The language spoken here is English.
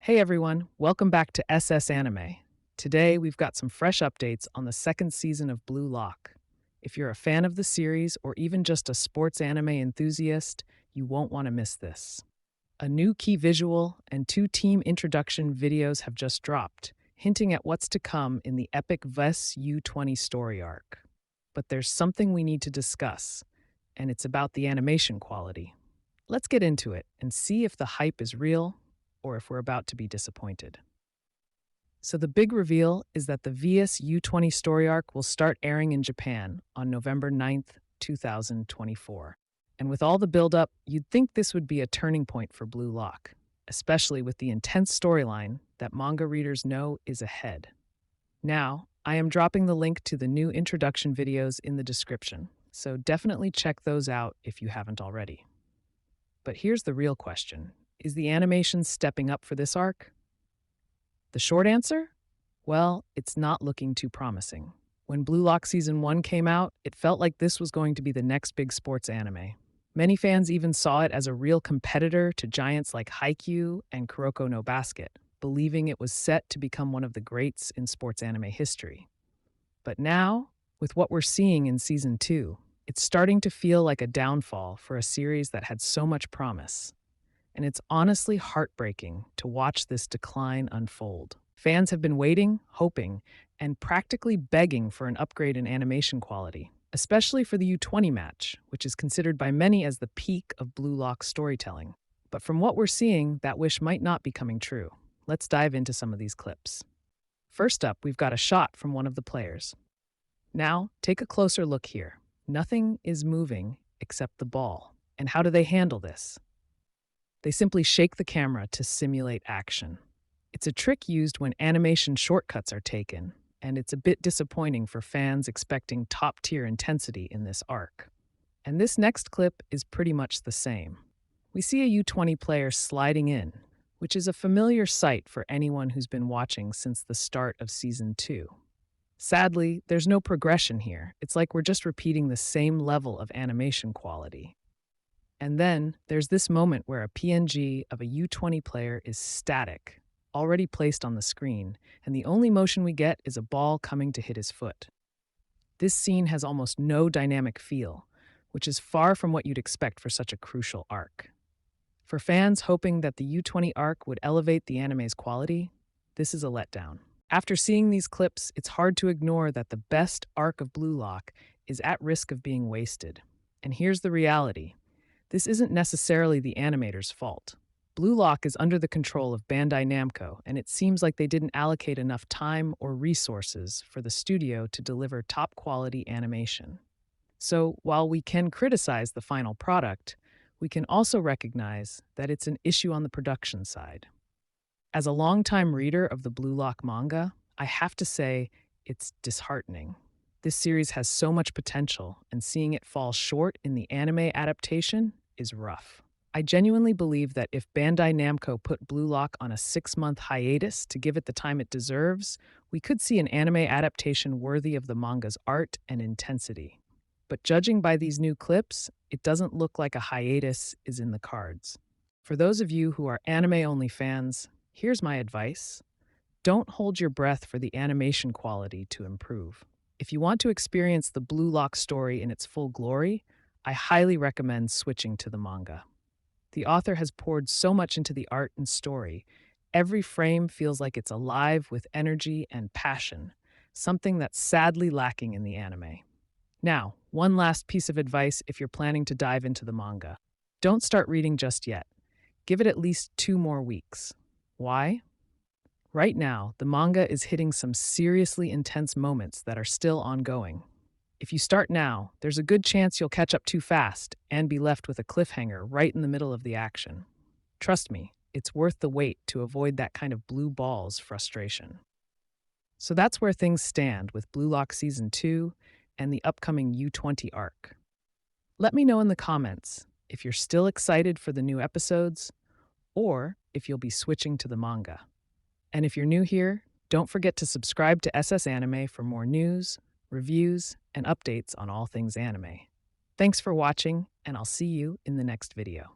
Hey everyone, welcome back to SS Anime. Today we've got some fresh updates on the second season of Blue Lock. If you're a fan of the series or even just a sports anime enthusiast, you won't want to miss this. A new key visual and two team introduction videos have just dropped, hinting at what's to come in the epic VES U20 story arc. But there's something we need to discuss, and it's about the animation quality. Let's get into it and see if the hype is real or if we're about to be disappointed. So, the big reveal is that the VS U20 story arc will start airing in Japan on November 9th, 2024. And with all the buildup, you'd think this would be a turning point for Blue Lock, especially with the intense storyline that manga readers know is ahead. Now, I am dropping the link to the new introduction videos in the description, so definitely check those out if you haven't already. But here's the real question. Is the animation stepping up for this arc? The short answer? Well, it's not looking too promising. When Blue Lock Season 1 came out, it felt like this was going to be the next big sports anime. Many fans even saw it as a real competitor to giants like Haikyuu and Kuroko no Basket, believing it was set to become one of the greats in sports anime history. But now, with what we're seeing in Season 2, it's starting to feel like a downfall for a series that had so much promise. And it's honestly heartbreaking to watch this decline unfold. Fans have been waiting, hoping, and practically begging for an upgrade in animation quality, especially for the U20 match, which is considered by many as the peak of Blue Lock storytelling. But from what we're seeing, that wish might not be coming true. Let's dive into some of these clips. First up, we've got a shot from one of the players. Now, take a closer look here. Nothing is moving except the ball. And how do they handle this? They simply shake the camera to simulate action. It's a trick used when animation shortcuts are taken, and it's a bit disappointing for fans expecting top-tier intensity in this arc. And this next clip is pretty much the same. We see a U20 player sliding in, which is a familiar sight for anyone who's been watching since the start of Season 2. Sadly, there's no progression here. It's like we're just repeating the same level of animation quality. And then there's this moment where a PNG of a U20 player is static, already placed on the screen, and the only motion we get is a ball coming to hit his foot. This scene has almost no dynamic feel, which is far from what you'd expect for such a crucial arc. For fans hoping that the U20 arc would elevate the anime's quality, this is a letdown. After seeing these clips, it's hard to ignore that the best arc of Blue Lock is at risk of being wasted. And here's the reality. This isn't necessarily the animator's fault. Blue Lock is under the control of Bandai Namco, and it seems like they didn't allocate enough time or resources for the studio to deliver top-quality animation. So, while we can criticize the final product, we can also recognize that it's an issue on the production side. As a longtime reader of the Blue Lock manga, I have to say it's disheartening. This series has so much potential, and seeing it fall short in the anime adaptation is rough. I genuinely believe that if Bandai Namco put Blue Lock on a 6-month hiatus to give it the time it deserves, we could see an anime adaptation worthy of the manga's art and intensity. But judging by these new clips, it doesn't look like a hiatus is in the cards. For those of you who are anime-only fans, here's my advice. Don't hold your breath for the animation quality to improve. If you want to experience the Blue Lock story in its full glory, I highly recommend switching to the manga. The author has poured so much into the art and story. Every frame feels like it's alive with energy and passion, something that's sadly lacking in the anime. Now, one last piece of advice if you're planning to dive into the manga. Don't start reading just yet. Give it at least 2 more weeks. Why? Right now, the manga is hitting some seriously intense moments that are still ongoing. If you start now, there's a good chance you'll catch up too fast and be left with a cliffhanger right in the middle of the action. Trust me, it's worth the wait to avoid that kind of blue balls frustration. So that's where things stand with Blue Lock Season 2 and the upcoming U20 arc. Let me know in the comments if you're still excited for the new episodes or if you'll be switching to the manga. And if you're new here, don't forget to subscribe to SS Anime for more news, reviews, and updates on all things anime. Thanks for watching, and I'll see you in the next video.